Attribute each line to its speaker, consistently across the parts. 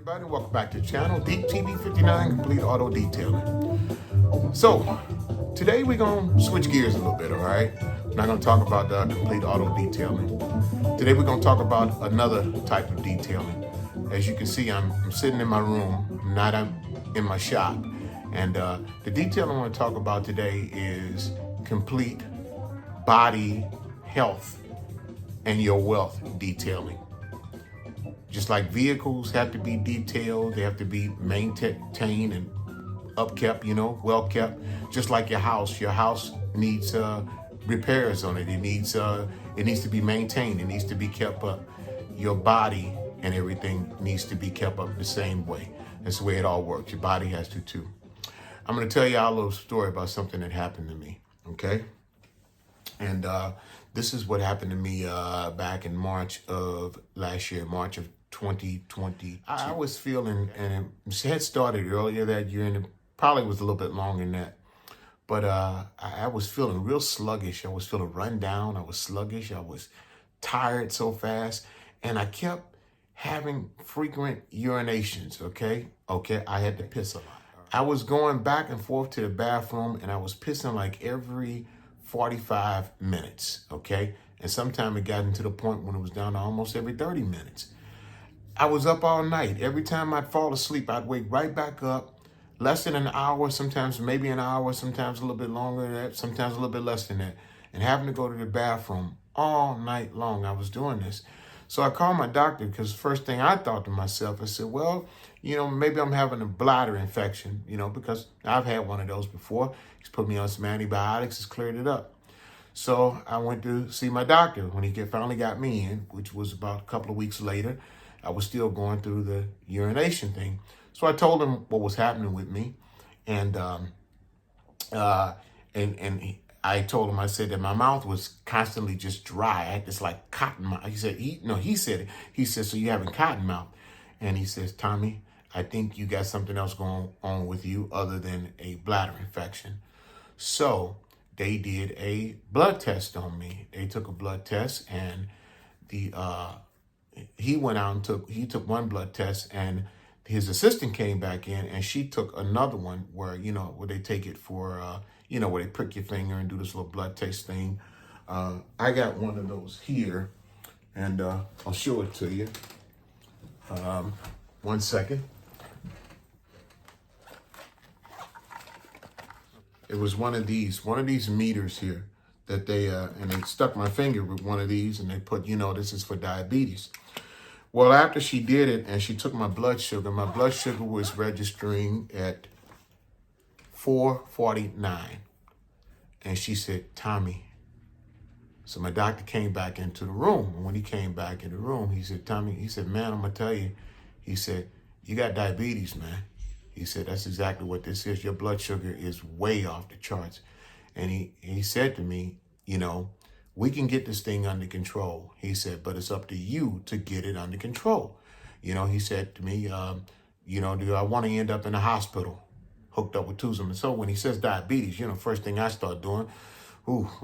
Speaker 1: everybody, welcome back to the channel, Deep TV 59 Complete Auto Detailing. So, today we're going to switch gears a little bit, all right? We're not going to talk about complete auto detailing. Today we're going to talk about another type of detailing. As you can see, I'm sitting in my room, I'm not in my shop. And the detail I want to talk about today is complete body health and your wealth detailing. Just like vehicles have to be detailed, they have to be maintained and upkept, well kept. Just like your house needs repairs on it. It needs to be maintained. It needs to be kept up. Your body and everything needs to be kept up the same way. That's the way it all works. Your body has to too. I'm going to tell y'all a little story about something that happened to me. Okay, and this is what happened to me back in March of last year, March of 2020. I was feeling, and it had started earlier that year, and it probably was a little bit longer than that. But I was feeling real sluggish. I was feeling run down. I was sluggish. I was tired so fast. And I kept having frequent urinations, okay? I had to piss a lot. I was going back and forth to the bathroom, and I was pissing like every 45 minutes, okay? And sometimes it got into the point when it was down to almost every 30 minutes. I was up all night. Every time I'd fall asleep, I'd wake right back up, less than an hour, sometimes maybe an hour, sometimes a little bit longer than that, sometimes a little bit less than that, and having to go to the bathroom all night long. I was doing this. So I called my doctor because the first thing I thought to myself, I said, well, maybe I'm having a bladder infection, because I've had one of those before. He's put me on some antibiotics, it's cleared it up. So I went to see my doctor when he finally got me in, which was about a couple of weeks later. I was still going through the urination thing. So I told him what was happening with me. And I told him, I said that my mouth was constantly just dry. I had this like cotton mouth. He said, so you having cotton mouth. And he says, Tommy, I think you got something else going on with you other than a bladder infection. So they did a blood test on me. They took a blood test, and he went out and took one blood test, and his assistant came back in, and she took another one where they take it for where they prick your finger and do this little blood test thing. I got one of those here, and I'll show it to you. 1 second. It was one of these meters here that they stuck my finger with one of these, and they put, this is for diabetes. Well, after she did it and she took my blood sugar was registering at 449. And she said, Tommy. So my doctor came back into the room. And when he came back in the room, he said, Tommy, he said, man, I'm going to tell you. He said, you got diabetes, man. He said, that's exactly what this is. Your blood sugar is way off the charts. And he said to me, we can get this thing under control. He said, but it's up to you to get it under control. He said to me, do I want to end up in a hospital hooked up with Tuzum? And so when he says diabetes, first thing I start doing,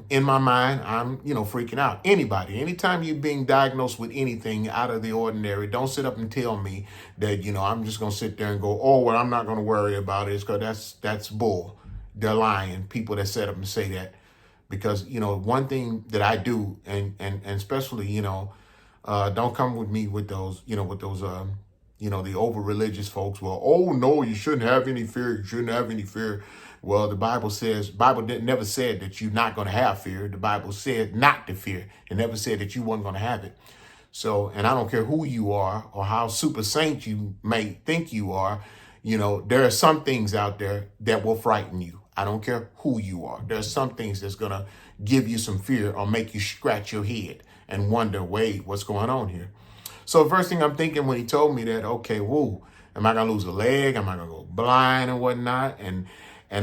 Speaker 1: in my mind, I'm, freaking out. Anytime you're being diagnosed with anything out of the ordinary, don't sit up and tell me that, I'm just going to sit there and go, oh, well, I'm not going to worry about it. Because that's bull. They're lying. People that sit up and say that. Because, one thing that I do, and especially, don't come with me with those, the over religious folks. Well, oh no, you shouldn't have any fear. You shouldn't have any fear. Well, the Bible never said that you're not going to have fear. The Bible said not to fear. It never said that you weren't going to have it. So, and I don't care who you are or how super saint you may think you are, there are some things out there that will frighten you. I don't care who you are. There's some things that's going to give you some fear or make you scratch your head and wonder, wait, what's going on here? So the first thing I'm thinking when he told me that, okay, am I going to lose a leg? Am I going to go blind and whatnot? And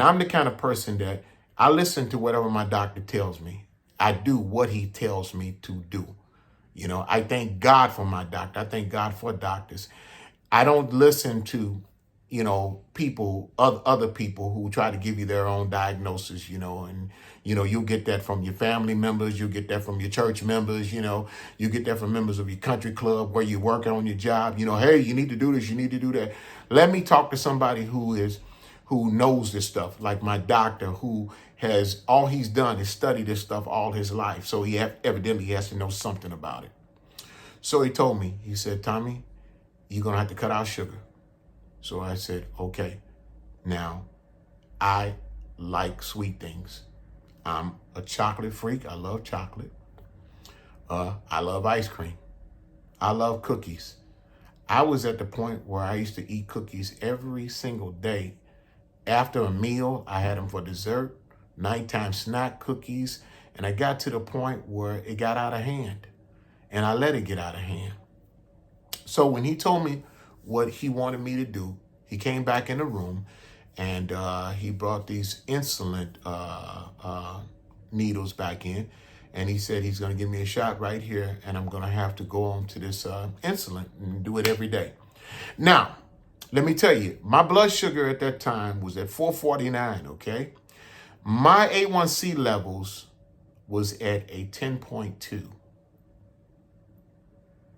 Speaker 1: I'm the kind of person that I listen to whatever my doctor tells me. I do what he tells me to do. I thank God for my doctor. I thank God for doctors. I don't listen to, people, other people who try to give you their own diagnosis, and, you'll get that from your family members. You'll get that from your church members, you get that from members of your country club where you work on your job, hey, you need to do this, you need to do that. Let me talk to somebody who knows this stuff, like my doctor, who all he's done is study this stuff all his life. So evidently he has to know something about it. So he told me, he said, Tommy, you're going to have to cut out sugar. So I said, okay. Now, I like sweet things. I'm a chocolate freak. I love chocolate. I love ice cream. I love cookies. I was at the point where I used to eat cookies every single day. After a meal, I had them for dessert, nighttime snack cookies, and I got to the point where it got out of hand, and I let it get out of hand. So when he told me what he wanted me to do, he came back in the room, and he brought these insulin needles back in, and he said he's going to give me a shot right here, and I'm going to have to go on to this insulin and do it every day. Now, let me tell you, my blood sugar at that time was at 449, okay? My A1C levels was at a 10.2.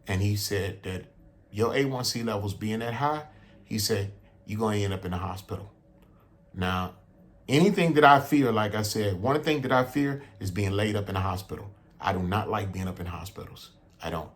Speaker 1: And he said that your A1C levels being that high, he said, you're going to end up in the hospital. Now, anything that I fear, like I said, one thing that I fear is being laid up in a hospital. I do not like being up in hospitals. I don't.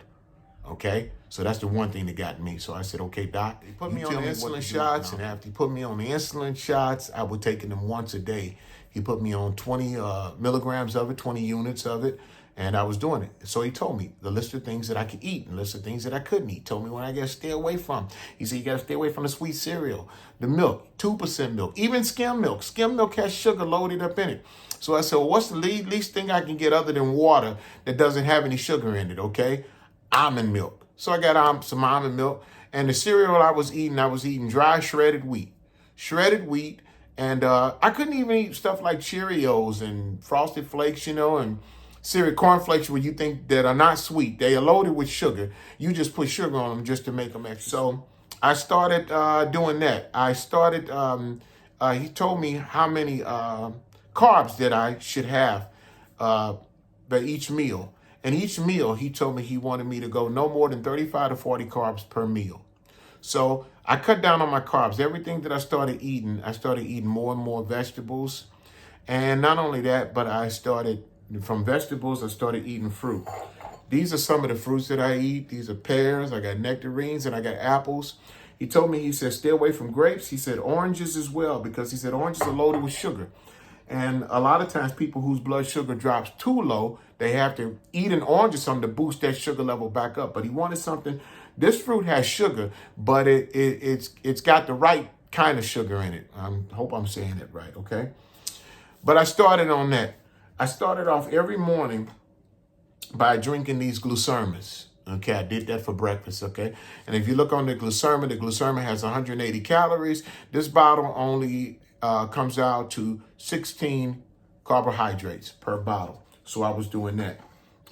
Speaker 1: Okay? So that's the one thing that got me. So I said, okay, doc, he put me on the insulin shots. And after he put me on the insulin shots, I would take them once a day. He put me on 20 milligrams of it, 20 units of it. And I was doing it. So he told me the list of things that I could eat and the list of things that I couldn't eat. He told me what I got to stay away from. He said, you got to stay away from the sweet cereal, the milk, 2% milk, even skim milk. Skim milk has sugar loaded up in it. So I said, well, what's the least thing I can get other than water that doesn't have any sugar in it, okay? Almond milk. So I got some almond milk. And the cereal I was eating dry shredded wheat. Shredded wheat. And I couldn't even eat stuff like Cheerios and Frosted Flakes, and cereal cornflakes where you think that are not sweet. They are loaded with sugar. You just put sugar on them just to make them extra. So I started doing that. I started, he told me how many carbs that I should have by each meal. And each meal, he told me he wanted me to go no more than 35 to 40 carbs per meal. So I cut down on my carbs. Everything that I started eating more and more vegetables. And not only that, but from vegetables, I started eating fruit. These are some of the fruits that I eat. These are pears, I got nectarines, and I got apples. He told me, he said, stay away from grapes. He said oranges as well, because he said oranges are loaded with sugar. And a lot of times people whose blood sugar drops too low, they have to eat an orange or something to boost that sugar level back up. But he wanted something. This fruit has sugar, but it's got the right kind of sugar in it. I hope I'm saying it right, okay? But I started on that. I started off every morning by drinking these Glucermas. Okay, I did that for breakfast, okay? And if you look on the Glucerma has 180 calories. This bottle only comes out to 16 carbohydrates per bottle. So I was doing that.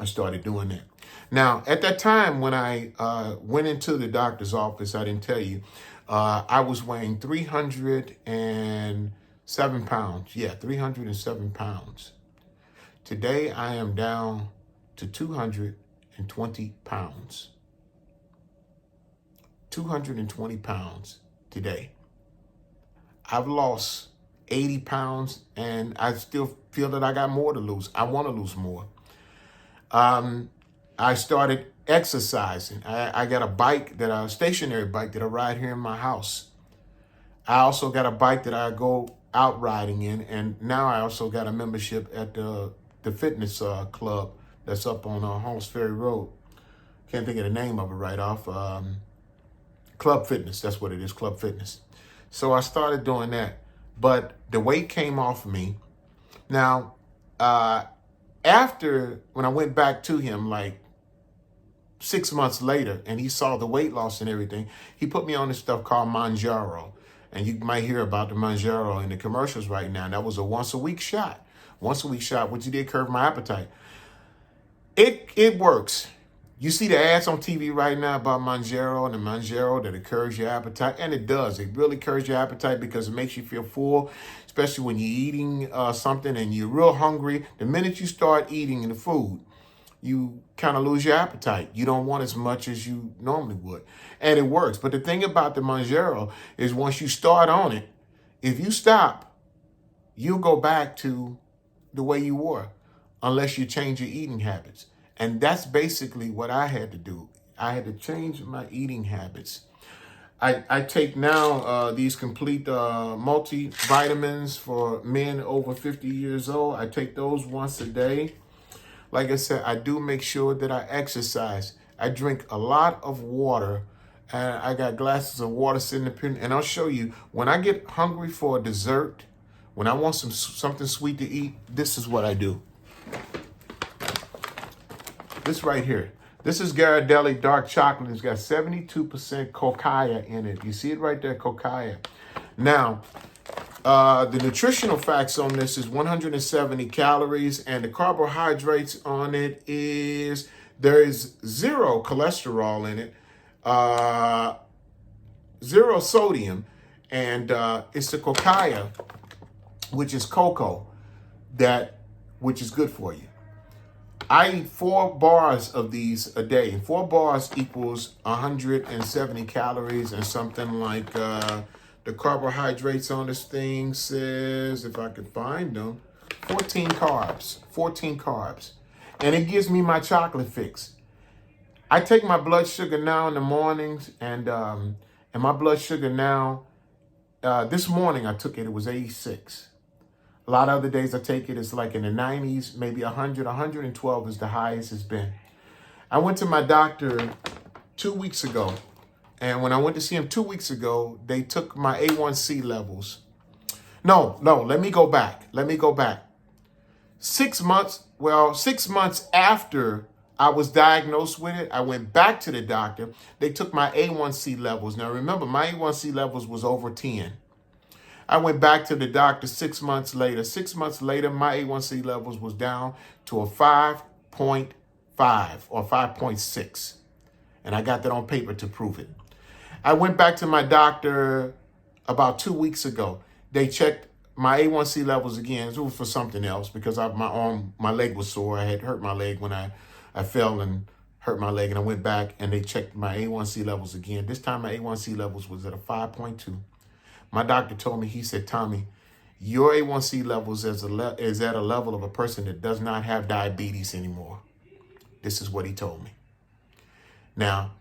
Speaker 1: I started doing that. Now, at that time when I went into the doctor's office, I didn't tell you, I was weighing 307 pounds. Yeah, 307 pounds. Today, I am down to 220 pounds. 220 pounds today. I've lost 80 pounds, and I still feel that I got more to lose. I want to lose more. I started exercising. I got a stationary bike that I ride here in my house. I also got a bike that I go out riding in, and now I also got a membership at the fitness club that's up on Halls Ferry Road. Can't think of the name of it right off. Club Fitness, that's what it is, Club Fitness. So I started doing that, but the weight came off of me. Now, after, when I went back to him like 6 months later, and he saw the weight loss and everything, he put me on this stuff called Mounjaro. And you might hear about the Mounjaro in the commercials right now. That was a once-a-week shot, which did curb my appetite. It works. You see the ads on TV right now about Mounjaro and the Mounjaro that curbs your appetite, and it does. It really curbs your appetite because it makes you feel full, especially when you're eating something and you're real hungry. The minute you start eating the food, you kind of lose your appetite. You don't want as much as you normally would, and it works. But the thing about the Mounjaro is once you start on it, if you stop, you'll go back to the way you were unless you change your eating habits. And that's basically what I had to do. I had to change my eating habits. I take now these complete multivitamins for men over 50 years old. I take those once a day. Like I said, I do make sure that I exercise. I drink a lot of water. And I got glasses of water sitting up here. And I'll show you, when I get hungry for a dessert, when I want something sweet to eat, this is what I do. This right here. This is Ghirardelli dark chocolate. It's got 72% cocoa in it. You see it right there, cocoa. Now, the nutritional facts on this is 170 calories, and the carbohydrates on it is, there is 0 cholesterol in it, 0 sodium, and it's the cocoa, which is cocoa, which is good for you. I eat 4 bars of these a day. 4 bars equals 170 calories, and something like the carbohydrates on this thing says, if I could find them, 14 carbs. 14 carbs. And it gives me my chocolate fix. I take my blood sugar now in the mornings, and my blood sugar now, this morning I took it, it was 86. A lot of other days I take it, it's like in the 90s, maybe 100, 112 is the highest it's been. I went to my doctor 2 weeks ago. And when I went to see him 2 weeks ago, they took my A1C levels. No, let me go back. 6 months after I was diagnosed with it, I went back to the doctor. They took my A1C levels. Now remember, my A1C levels was over 10. I went back to the doctor 6 months later. 6 months later, my A1C levels was down to a 5.5 or 5.6. And I got that on paper to prove it. I went back to my doctor about 2 weeks ago. They checked my A1C levels again. It was for something else because my leg was sore. I had hurt my leg when I fell and hurt my leg. And I went back and they checked my A1C levels again. This time my A1C levels was at a 5.2. My doctor told me, he said, Tommy, your A1C levels is at a level of a person that does not have diabetes anymore. This is what he told me. Now,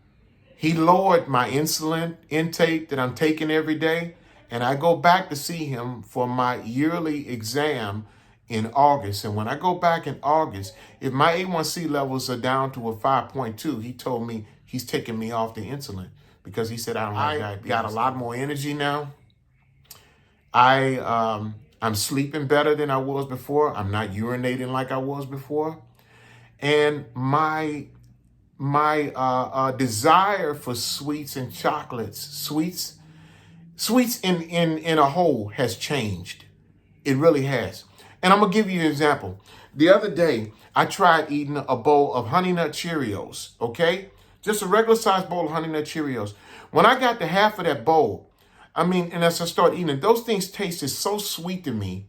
Speaker 1: he lowered my insulin intake that I'm taking every day, and I go back to see him for my yearly exam in August. And when I go back in August, if my A1C levels are down to a 5.2, he told me he's taking me off the insulin because he said I don't have diabetes. Got a lot more energy now. I'm sleeping better than I was before. I'm not urinating like I was before. And my desire for sweets and chocolates, sweets in a whole has changed. It really has. And I'm going to give you an example. The other day, I tried eating a bowl of Honey Nut Cheerios, okay? Just a regular sized bowl of Honey Nut Cheerios. When I got to half of that bowl, and as I started eating it, those things tasted so sweet to me.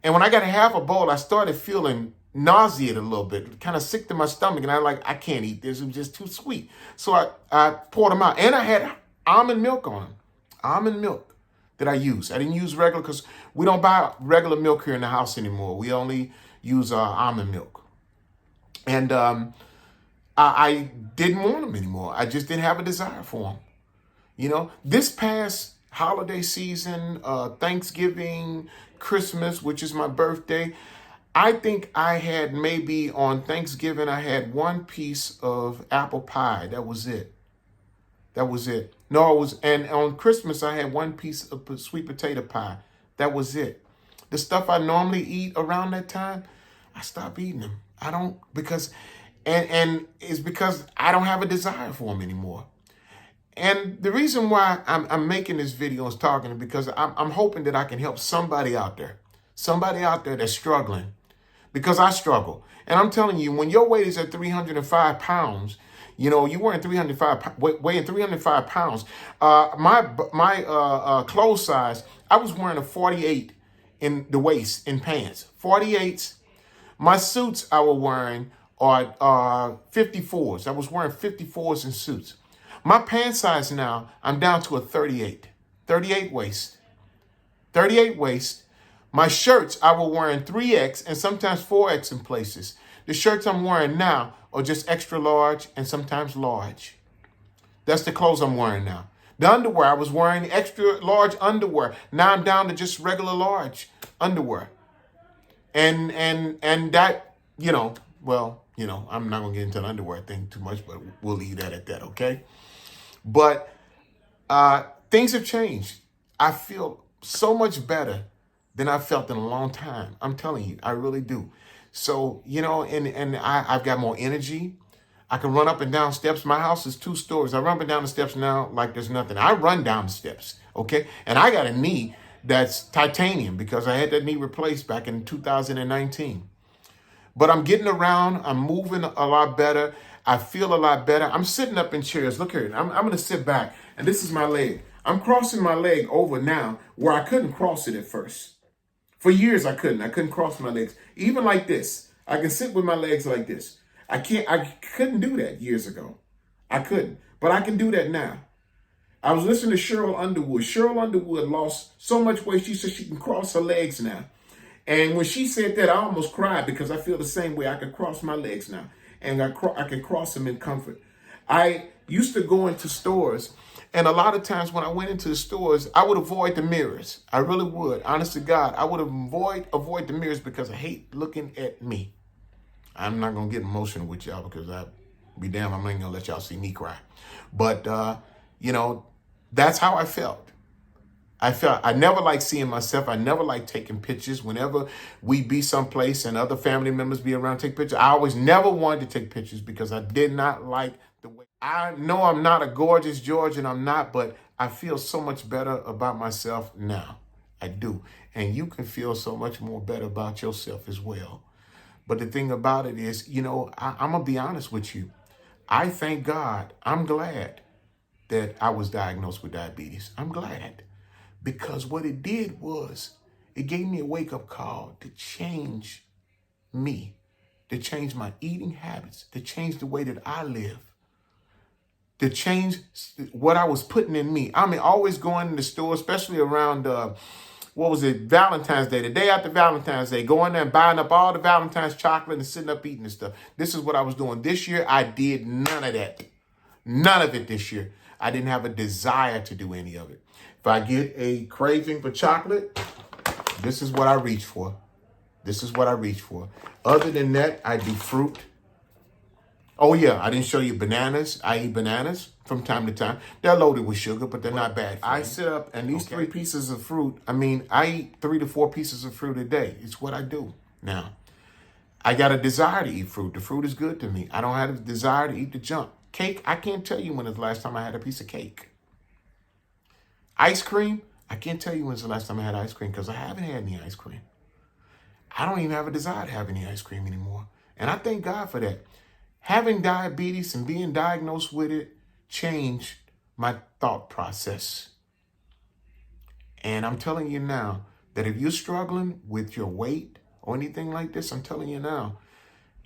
Speaker 1: And when I got half a bowl, I started feeling nauseated a little bit, kind of sick to my stomach. And I can't eat this. It was just too sweet. So I poured them out. And I had almond milk on them. Almond milk that I use. I didn't use regular because we don't buy regular milk here in the house anymore. We only use almond milk. And I didn't want them anymore. I just didn't have a desire for them. You know, this past holiday season, Thanksgiving, Christmas, which is my birthday, I think I had maybe on Thanksgiving, I had 1 piece of apple pie. That was it. No, and on Christmas, I had 1 piece of sweet potato pie. That was it. The stuff I normally eat around that time, I stopped eating them. I don't, because it's because I don't have a desire for them anymore. And the reason why I'm making this video is talking is because I'm hoping that I can help somebody out there that's struggling. because I struggle. And I'm telling you, when your weight is at 305 pounds, you know, you wearing 305, weighing 305 pounds. My clothes size, I was wearing a 48 in the waist in pants, 48s. My suits I was wearing are 54s. I was wearing 54s in suits. My pant size now, I'm down to a 38, 38 waist, 38 waist. My shirts, I was wearing 3X and sometimes 4X in places. The shirts I'm wearing now are just extra large and sometimes large. That's the clothes I'm wearing now. The underwear, I was wearing extra large underwear. Now I'm down to just regular large underwear. And that, I'm not gonna get into the underwear thing too much, but we'll leave that at that, okay? But things have changed. I feel so much better than I felt in a long time. I'm telling you, I really do. So, I've got more energy. I can run up and down steps. My house is 2 stories. I run up and down the steps now like there's nothing. I run down the steps, okay? And I got a knee that's titanium because I had that knee replaced back in 2019. But I'm getting around. I'm moving a lot better. I feel a lot better. I'm sitting up in chairs. Look here. I'm going to sit back, and this is my leg. I'm crossing my leg over now where I couldn't cross it at first. For years, I couldn't cross my legs. Even like this. I can sit with my legs like this. I couldn't do that years ago. I couldn't. But I can do that now. I was listening to Cheryl Underwood. Cheryl Underwood lost so much weight, she said she can cross her legs now. And when she said that, I almost cried because I feel the same way. I can cross my legs now. And I can cross them in comfort. I used to go into stores, and a lot of times when I went into the stores, I would avoid the mirrors. I really would. Honest to God, I would avoid the mirrors because I hate looking at me. I'm not going to get emotional with y'all because I'm not going to let y'all see me cry. But, that's how I felt. I never liked seeing myself. I never liked taking pictures. Whenever we be someplace and other family members be around, take pictures. I always never wanted to take pictures because I did not like the way. I know I'm not a gorgeous George, and I'm not, but I feel so much better about myself now. I do. And you can feel so much more better about yourself as well. But the thing about it is, I'm going to be honest with you. I thank God. I'm glad that I was diagnosed with diabetes. I'm glad. Because what it did was it gave me a wake-up call to change me, to change my eating habits, to change the way that I live, to change what I was putting in me. I mean, always going in the store, especially around, Valentine's Day, the day after Valentine's Day, going there and buying up all the Valentine's chocolate and sitting up eating and stuff. This is what I was doing. This year, I did none of that. None of it this year. I didn't have a desire to do any of it. If I get a craving for chocolate, this is what I reach for. This is what I reach for. Other than that, I do fruit. Oh, yeah, I didn't show you bananas. I eat bananas from time to time. They're loaded with sugar, but they're not bad. I sit up, and these 3 pieces of fruit, I eat 3 to 4 pieces of fruit a day. It's what I do. Now, I got a desire to eat fruit. The fruit is good to me. I don't have a desire to eat the junk. Cake, I can't tell you when is the last time I had a piece of cake. Ice cream, I can't tell you when's the last time I had ice cream because I haven't had any ice cream. I don't even have a desire to have any ice cream anymore. And I thank God for that. Having diabetes and being diagnosed with it changed my thought process. And I'm telling you now that if you're struggling with your weight or anything like this, I'm telling you now,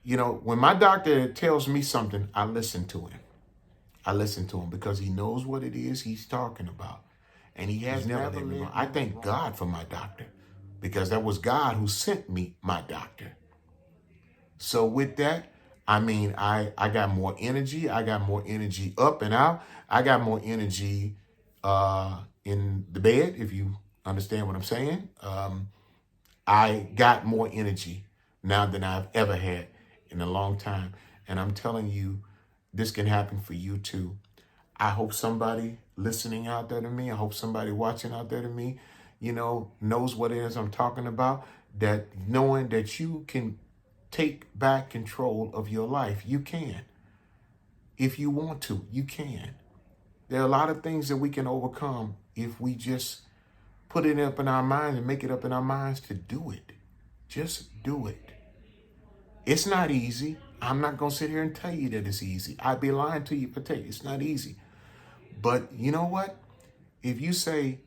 Speaker 1: when my doctor tells me something, I listen to him. I listen to him because he knows what it is he's talking about. And he has never let me know. I thank God for my doctor because that was God who sent me my doctor. So with that, I got more energy. I got more energy up and out. I got more energy in the bed, if you understand what I'm saying. I got more energy now than I've ever had in a long time. And I'm telling you, this can happen for you too. I hope somebody listening out there to me, I hope somebody watching out there to me, knows what it is I'm talking about, that knowing that you can take back control of your life. You can. If you want to, you can. There are a lot of things that we can overcome if we just put it up in our minds and make it up in our minds to do it. Just do it. It's not easy. I'm not going to sit here and tell you that it's easy. I'd be lying to you if I tell you it's not easy. But you know what? If you say,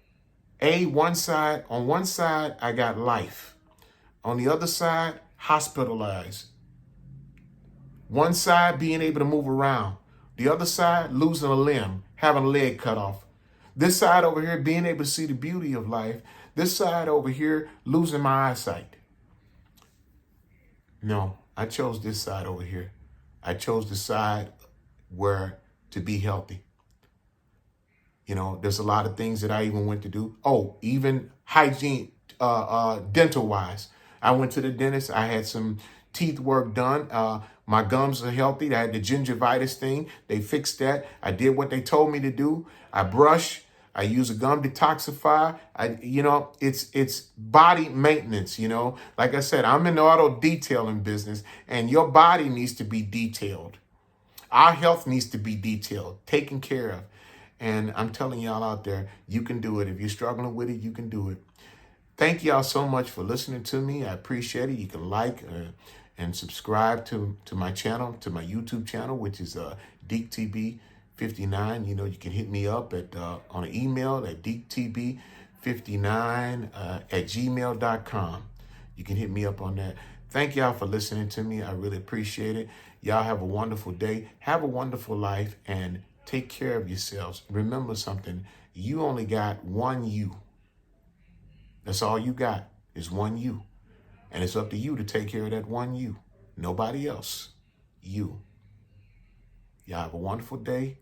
Speaker 1: on one side, I got life. On the other side, hospitalized. One side, being able to move around. The other side, losing a limb, having a leg cut off. This side over here, being able to see the beauty of life. This side over here, losing my eyesight. No, I chose this side over here. I chose the side where to be healthy. You know, there's a lot of things that I even went to do. Oh, even hygiene, dental wise. I went to the dentist. I had some teeth work done. My gums are healthy. I had the gingivitis thing. They fixed that. I did what they told me to do. I brush. I use a gum detoxifier. It's body maintenance, Like I said, I'm in the auto detailing business, and your body needs to be detailed. Our health needs to be detailed, taken care of. And I'm telling y'all out there, you can do it. If you're struggling with it, you can do it. Thank y'all so much for listening to me. I appreciate it. You can like and subscribe to my channel, to my YouTube channel, which is DeekTB59. You can hit me up on an email at DeekTB59 @gmail.com. You can hit me up on that. Thank y'all for listening to me. I really appreciate it. Y'all have a wonderful day. Have a wonderful life, and take care of yourselves. Remember something. You only got one you. That's all you got is one you. And it's up to you to take care of that one you. Nobody else. You. Y'all have a wonderful day.